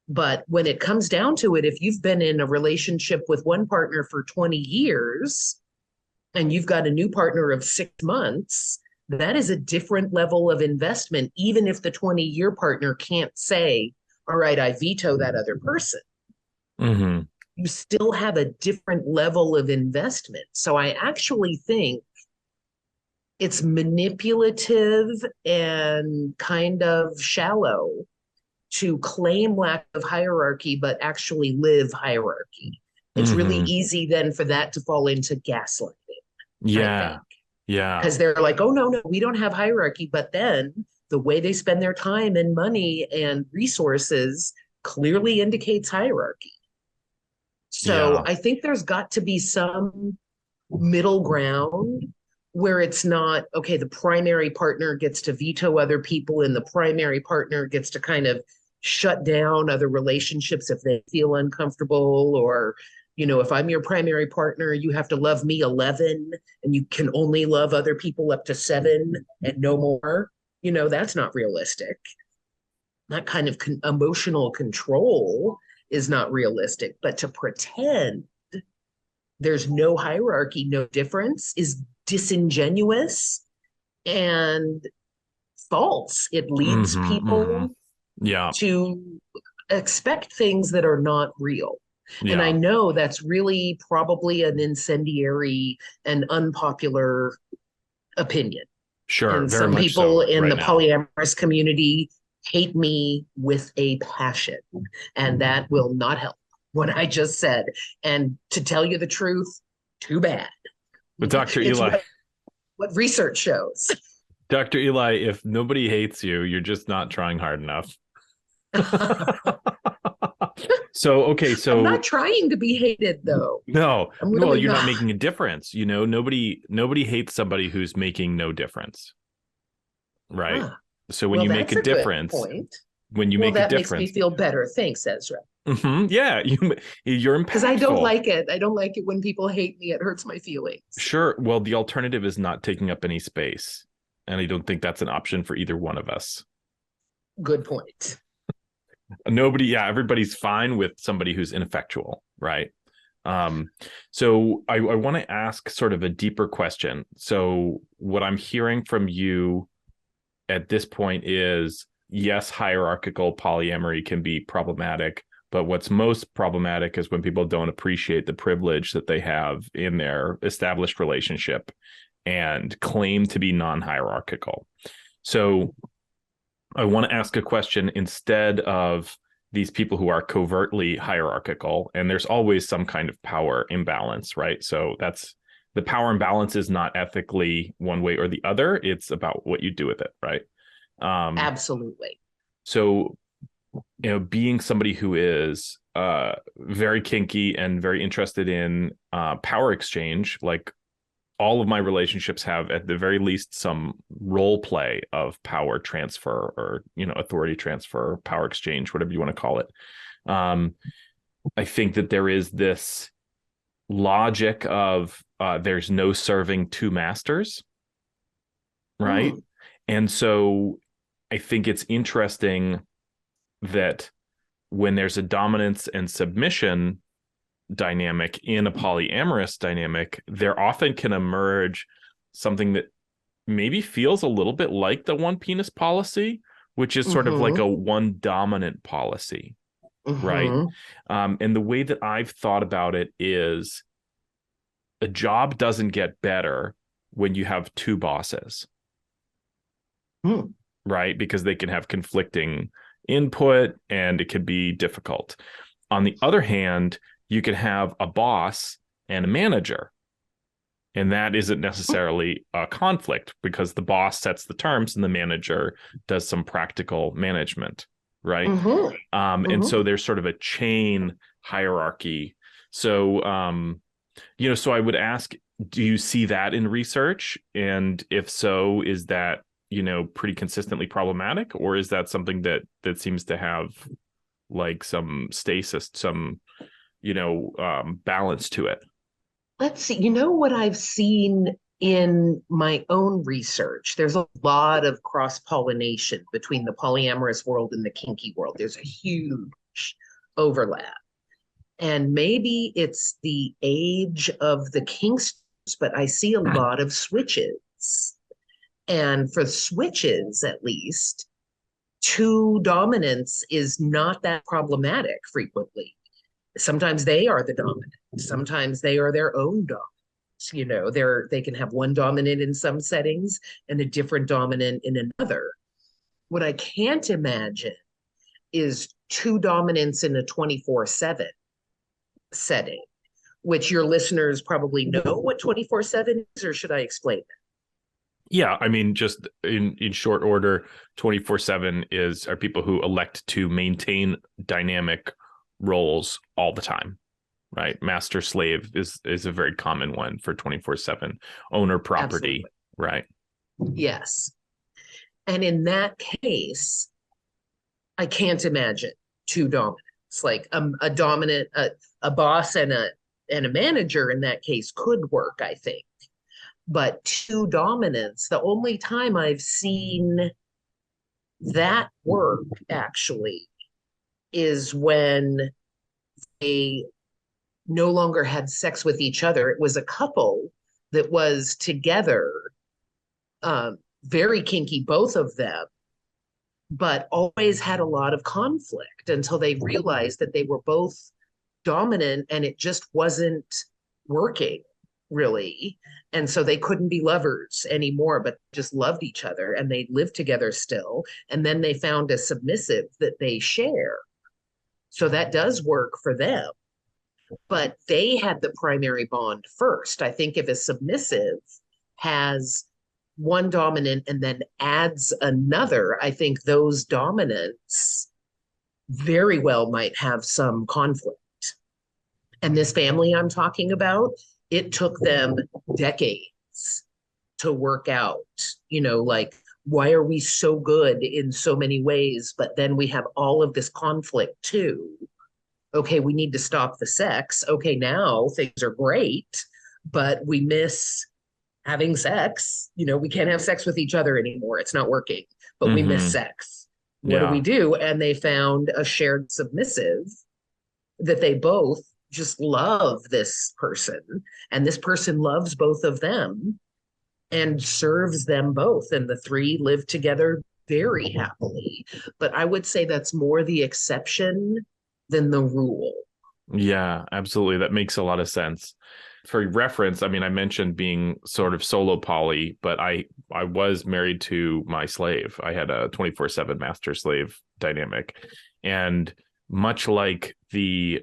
B: But when it comes down to it, if you've been in a relationship with one partner for 20 years and you've got a new partner of 6 months, that is a different level of investment, even if the 20-year partner can't say, all right, I veto that other person.
A: Mm-hmm.
B: You still have a different level of investment. So I actually think it's manipulative and kind of shallow to claim lack of hierarchy, but actually live hierarchy. It's really easy then for that to fall into gaslighting.
A: Yeah. Yeah.
B: Because they're like, oh, no, we don't have hierarchy. But then the way they spend their time and money and resources clearly indicates hierarchy. So
A: Yeah.
B: I think there's got to be some middle ground where it's not, okay, the primary partner gets to veto other people and the primary partner gets to kind of shut down other relationships if they feel uncomfortable, or, if I'm your primary partner, you have to love me 11 and you can only love other people up to 7 and no more. That's not realistic. That kind of emotional control is not realistic, but to pretend there's no hierarchy, no difference is disingenuous and false. It leads people
A: Yeah.
B: to expect things that are not real. And I
A: Yeah.
B: know that's really probably an incendiary and unpopular opinion.
A: Sure.
B: And
A: Very
B: some
A: much
B: people
A: so
B: in
A: right
B: the
A: now.
B: polyamorous community hate me with a passion, and that will not help what I just said. And to tell you the truth, too bad.
A: But Dr.
B: It's
A: Eli,
B: what research shows.
A: Dr. Eli, if nobody hates you, you're just not trying hard enough. Okay,
B: I'm
A: so
B: not trying to be hated, though.
A: no,
B: I'm
A: well,
B: really
A: you're not
B: not.
A: making a difference. Nobody hates somebody who's making no difference, right?
B: Ah,
A: So when
B: well,
A: you make
B: that's
A: a
B: a good
A: difference,
B: point.
A: when you
B: Well,
A: make a
B: that makes me
A: difference,
B: feel better. Thanks, Ezra.
A: yeah, you're
B: Because I don't
A: impactful.
B: like it. I don't like it when people hate me. It hurts my feelings.
A: Sure. Well, the alternative is not taking up any space, and I don't think that's an option for either one of us.
B: Good point.
A: Everybody's fine with somebody who's ineffectual, right? So I want to ask sort of a deeper question. So what I'm hearing from you at this point is, yes, hierarchical polyamory can be problematic, but what's most problematic is when people don't appreciate the privilege that they have in their established relationship and claim to be non-hierarchical. So I want to ask a question instead of these people who are covertly hierarchical, and there's always some kind of power imbalance, right? So that's the power imbalance is not ethically one way or the other. It's about what you do with it, right?
B: Absolutely.
A: So, being somebody who is very kinky and very interested in power exchange, like all of my relationships have at the very least some role play of power transfer or, authority transfer, power exchange, whatever you want to call it. I think that there is this logic of there's no serving two masters, right? And so I think it's interesting that when there's a dominance and submission dynamic in a polyamorous dynamic, there often can emerge something that maybe feels a little bit like the one penis policy, which is sort of like a one dominant policy, right? And the way that I've thought about it is a job doesn't get better when you have two bosses, right? Because they can have conflicting input and it could be difficult. On the other hand, you can have a boss and a manager, and that isn't necessarily a conflict because the boss sets the terms and the manager does some practical management, right? And so there's sort of a chain hierarchy. So so I would ask, do you see that in research? And if so, is that, pretty consistently problematic, or is that something that seems to have like some stasis, some, balance to it?
B: Let's see. What I've seen in my own research, there's a lot of cross-pollination between the polyamorous world and the kinky world. There's a huge overlap. And maybe it's the age of the kinksters, but I see a lot of switches. And for switches, at least, two dominance is not that problematic frequently. Sometimes they are the dominant. Sometimes they are their own dominant. They can have one dominant in some settings and a different dominant in another. What I can't imagine is two dominants in a 24/7 setting, which your listeners probably know what 24/7 is, or should I explain that?
A: Yeah, I mean, just in short order, 24/7 are people who elect to maintain dynamic roles all the time, right? Master slave is a very common one for 24/7. Owner property, absolutely. Right?
B: Yes. And in that case, I can't imagine two dominants. Like a dominant, a boss and a manager in that case could work, I think. But two dominants, the only time I've seen that work actually is when they no longer had sex with each other. It was a couple that was together, very kinky, both of them, but always had a lot of conflict until they realized that they were both dominant and it just wasn't working really. And so they couldn't be lovers anymore, but just loved each other and they lived together still. And then they found a submissive that they share. So that does work for them. But they had the primary bond first. I think if a submissive has one dominant and then adds another, I think those dominants very well might have some conflict. And this family I'm talking about, it took them decades to work out, like, why are we so good in so many ways, but then we have all of this conflict too? Okay, we need to stop the sex. Okay, now things are great, but we miss having sex. We can't have sex with each other anymore. It's not working, but we miss sex. What do we do? And they found a shared submissive that they both just love this person, and this person loves both of them and serves them both, and the three live together very happily. But I would say that's more the exception than the rule.
A: Yeah, absolutely. That makes a lot of sense. For reference, I mean, I mentioned being sort of solo poly, but I was married to my slave. I had a 24/7 master slave dynamic, and much like the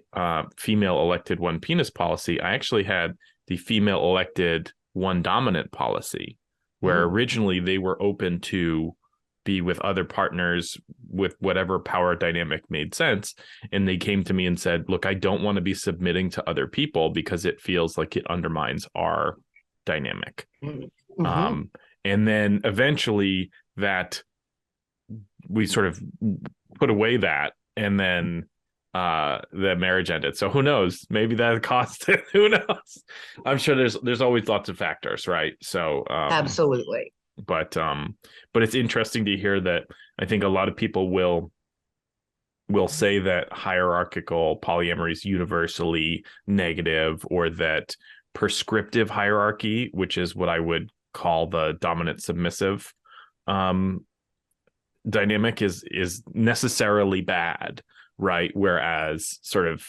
A: female elected one penis policy, I actually had the female elected one dominant policy, where originally they were open to be with other partners with whatever power dynamic made sense. And they came to me and said, look, I don't want to be submitting to other people because it feels like it undermines our dynamic. And then eventually that we sort of put away that. And then the marriage ended. So who knows? Maybe that caused it. Who knows? I'm sure there's always lots of factors, right? So
B: Absolutely.
A: But it's interesting to hear that. I think a lot of people will say that hierarchical polyamory is universally negative, or that prescriptive hierarchy, which is what I would call the dominant submissive dynamic, is necessarily bad, right? Whereas sort of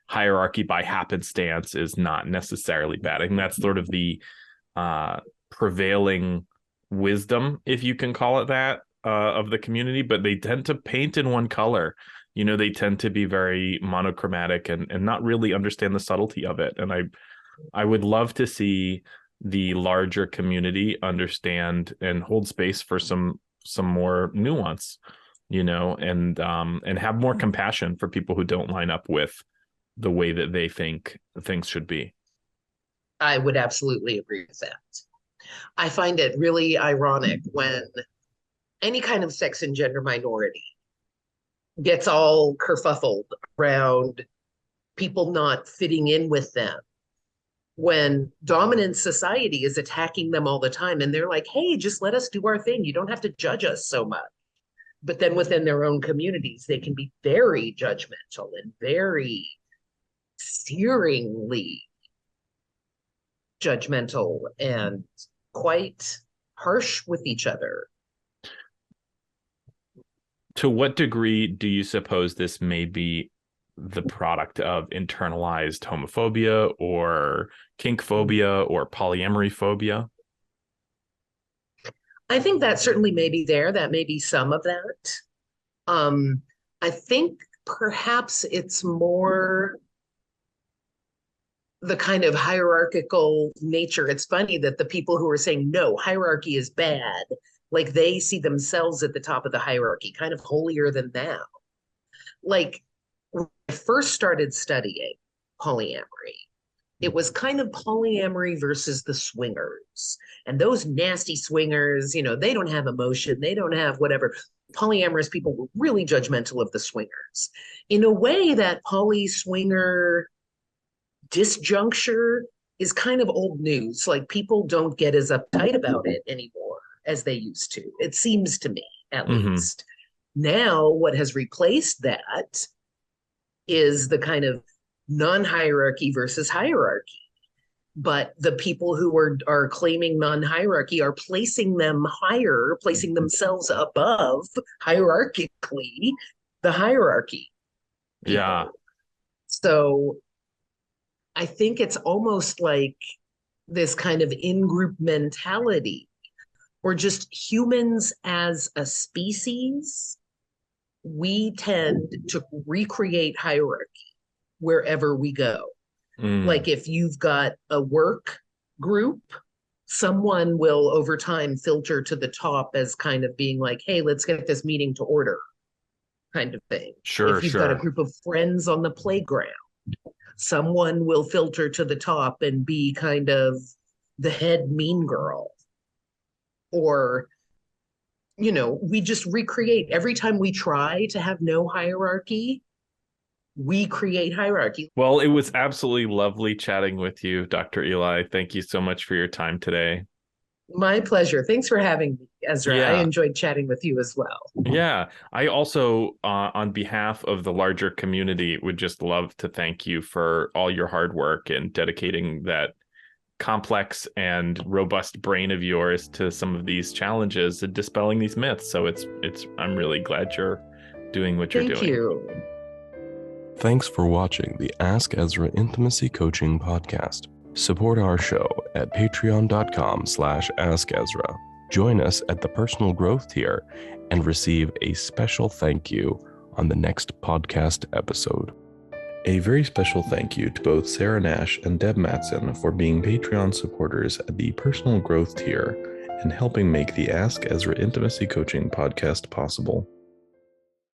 A: hierarchy by happenstance is not necessarily bad. I think that's sort of the prevailing wisdom, if you can call it that, of the community. But they tend to paint in one color. They tend to be very monochromatic and not really understand the subtlety of it. And I would love to see the larger community understand and hold space for some more nuance, and have more compassion for people who don't line up with the way that they think things should be.
B: I would absolutely agree with that. I find it really ironic when any kind of sex and gender minority gets all kerfuffled around people not fitting in with them, when dominant society is attacking them all the time, and they're like, hey, just let us do our thing. You don't have to judge us so much. But then within their own communities, they can be very judgmental and very searingly judgmental and quite harsh with each other.
A: To what degree do you suppose this may be the product of internalized homophobia or kink phobia or polyamory phobia?
B: I think that certainly may be there. That may be some of that. I think perhaps it's more the kind of hierarchical nature. It's funny that the people who are saying, no, hierarchy is bad, like they see themselves at the top of the hierarchy, kind of holier than thou. Like, when I first started studying polyamory, it was kind of polyamory versus the swingers. And those nasty swingers, they don't have emotion, they don't have whatever. Polyamorous people were really judgmental of the swingers. In a way, that poly-swinger disjuncture is kind of old news. Like, people don't get as uptight about it anymore as they used to. It seems to me, at least. Now, what has replaced that is the kind of non-hierarchy versus hierarchy. But the people who are claiming non-hierarchy are placing them higher, placing themselves above hierarchically the hierarchy.
A: Yeah.
B: So I think it's almost like this kind of in-group mentality, or just humans as a species, we tend to recreate hierarchy wherever we go. Like, if you've got a work group, someone will over time filter to the top as kind of being like, hey, let's get this meeting to order, kind of thing.
A: Sure,
B: if you've got a group of friends on the playground, someone will filter to the top and be kind of the head mean girl. Or, we just recreate. Every time we try to have no hierarchy, we create hierarchy.
A: Well, it was absolutely lovely chatting with you, Dr. Eli. Thank you so much for your time today.
B: My pleasure. Thanks for having me, Ezra.
A: Yeah.
B: I enjoyed chatting with you as well.
A: Yeah. I also, on behalf of the larger community, would just love to thank you for all your hard work and dedicating that complex and robust brain of yours to some of these challenges and dispelling these myths. So I'm really glad you're doing what you're doing.
B: Thank you.
C: Thanks for watching the Ask Ezra Intimacy Coaching Podcast. Support our show at patreon.com/AskEzra. Join us at the personal growth tier and receive a special thank you on the next podcast episode. A very special thank you to both Sarah Nash and Deb Matson for being Patreon supporters at the personal growth tier and helping make the Ask Ezra Intimacy Coaching Podcast possible.